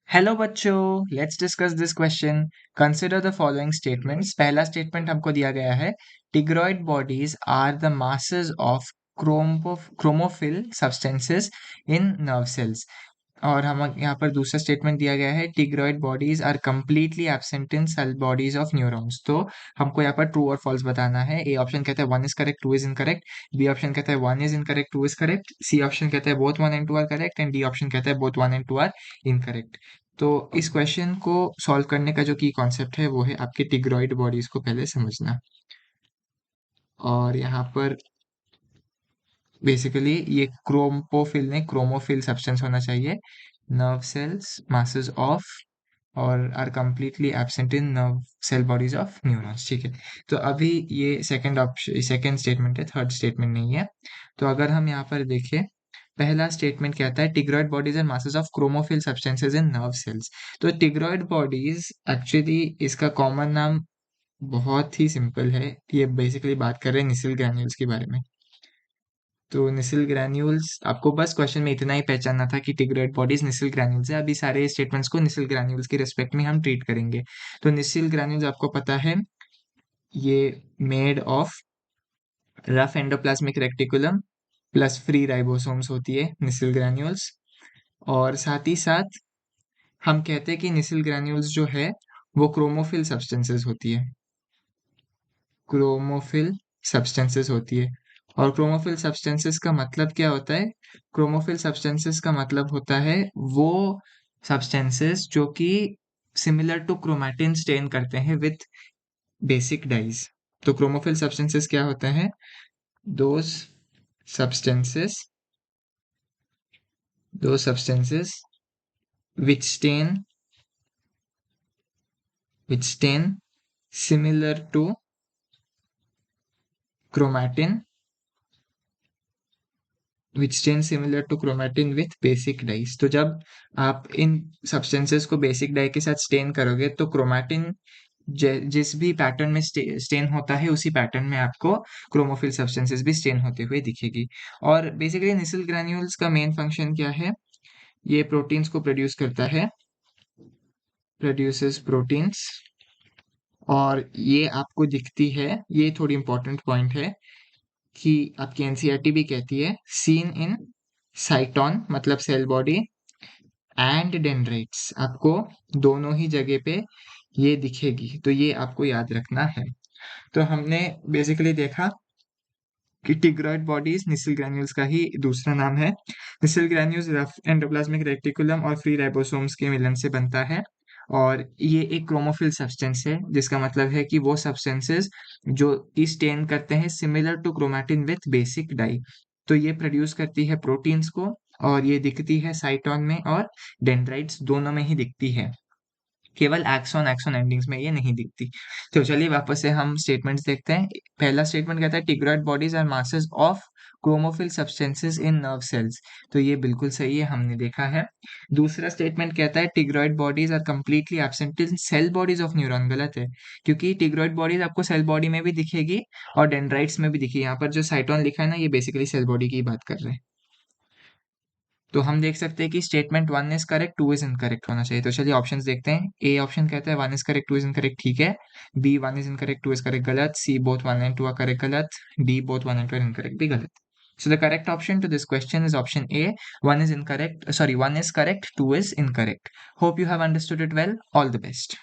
Hello बच्चों, let's discuss this question. Consider the following statements. पहला statement हमको दिया गया है, tigroid bodies are the masses of chromophil substances in nerve cells. और हम यहाँ पर दूसरा स्टेटमेंट दिया गया है, tigroid bodies are completely absent in cell bodies of neurons. तो हमको यहाँ पर ट्रू और फॉल्स बताना है। ए ऑप्शन कहता है one is correct, two is incorrect. B option कहता है one is incorrect, two is correct. C option कहता है both one and two are correct and D option कहता है both one and two are incorrect. तो इस question को solve करने का जो की कॉन्सेप्ट है वो है आपके टिग्रॉइड बॉडीज को पहले समझना। और यहाँ पर बेसिकली ये क्रोमोफिल ने क्रोमोफिल सब्सटेंस होना चाहिए। नर्व सेल्स मासेस ऑफ और are completely absent in nerve cell bodies of neurons. ठीक है, तो अभी ये सेकंड ऑप्शन सेकंड स्टेटमेंट है, थर्ड स्टेटमेंट नहीं है। तो अगर हम यहाँ पर देखें, पहला स्टेटमेंट कहता है tigroid bodies and masses of chromophil substances in nerve cells. तो टिग्रॉइड बॉडीज एक्चुअली इसका कॉमन नाम बहुत ही सिंपल है। ये बेसिकली बात कर रहे हैं निसिल ग्रैन्यूल्स के बारे में। तो निसिल ग्रैन्यूल्स, आपको बस क्वेश्चन में इतना ही पहचानना था कि टिग्रॉइड बॉडीज निसिल ग्रैन्यूल्स है। अभी सारे स्टेटमेंट्स को निसिल ग्रैन्यूल्स के रिस्पेक्ट में हम ट्रीट करेंगे। तो निसिल ग्रैन्यूल्स आपको पता है, ये made of rough endoplasmic reticulum plus free ribosomes होती है निसिल ग्रैन्यूल्स। और साथ ही साथ हम कहते हैं कि निसिल ग्रैन्यूल्स जो है वो क्रोमोफिल सब्सटेंसेस होती है, क्रोमोफिल सब्सटेंसेस होती है। और क्रोमोफिल सब्सटेंसेस का मतलब क्या होता है? क्रोमोफिल सब्सटेंसेस का मतलब होता है वो सब्सटेंसेस जो कि सिमिलर टू क्रोमैटिन स्टेन करते हैं विथ बेसिक डाइज। तो क्रोमोफिल सब्सटेंसेस क्या होते हैं? Those substances those substances which stain similar to chromatin which stain similar to chromatin with basic dyes। तो जब आप इन सब्सटेंसेस को बेसिक डाई के साथ स्टेन करोगे तो क्रोमैटिन जिस भी पैटर्न में स्टेन होता है उसी पैटर्न में आपको क्रोमोफिल सब्सटेंसेस भी स्टेन होते हुए दिखेगी। और बेसिकली निसिल ग्रैन्यूल्स का मेन फंक्शन क्या है? ये प्रोटीन्स को प्रोड्यूस करता है, प्रोड्यूसेस प्रोटीन्स। और ये आपको दिखती है, ये थोड़ी इंपॉर्टेंट पॉइंट है कि आपकी एनसीईआरटी भी कहती है सीन इन साइटॉन मतलब सेल बॉडी एंड डेंड्राइट्स, आपको दोनों ही जगह पे ये दिखेगी। तो ये आपको याद रखना है। तो हमने बेसिकली देखा कि टिग्रॉइड बॉडीज निसिल ग्रैन्यूल्स का ही दूसरा नाम है। निसिल ग्रैन्यूल्स रफ एंडोप्लाज्मिक रेटिकुलम और फ्री राइबोसोम्स के मिलन से बनता है। और ये एक क्रोमोफिल सब्सटेंस है, जिसका मतलब है कि वो सब्सटेंसेस जो स्टेन करते हैं similar to chromatin with basic dye. तो ये प्रोड्यूस करती है प्रोटीन्स को, और ये दिखती है साइटोन में और डेंड्राइट्स दोनों में ही दिखती है। केवल एक्सॉन एक्सॉन एंडिंग्स में ये नहीं दिखती। तो चलिए वापस से हम स्टेटमेंट्स देखते हैं। पहला स्टेटमेंट कहता है tigroid bodies are masses of chromophil substances in nerve cells. तो ये बिल्कुल सही है, हमने देखा है। दूसरा स्टेटमेंट कहता है tigroid bodies are completely absent in cell bodies of neuron. गलत है, क्योंकि टिग्रॉइड बॉडीज आपको सेल बॉडी में भी दिखेगी और डेंड्राइट्स में भी दिखेगी। यहाँ पर जो साइटोन लिखा है ना, ये बेसिकली सेल बॉडी की बात कर रहे हैं। तो हम देख सकते हैं कि statement one is correct, two is incorrect होना चाहिए। तो चलिए ऑप्शंस देखते हैं। ए ऑप्शन कहता है one is correct, two is incorrect, ठीक है। B one is incorrect, two is correct, गलत। C both one and two are correct, गलत। D both one and two are incorrect, भी गलत। So the correct option to this question is option A. One is incorrect. Sorry, one is correct, two is incorrect. Hope you have understood it well. All the best.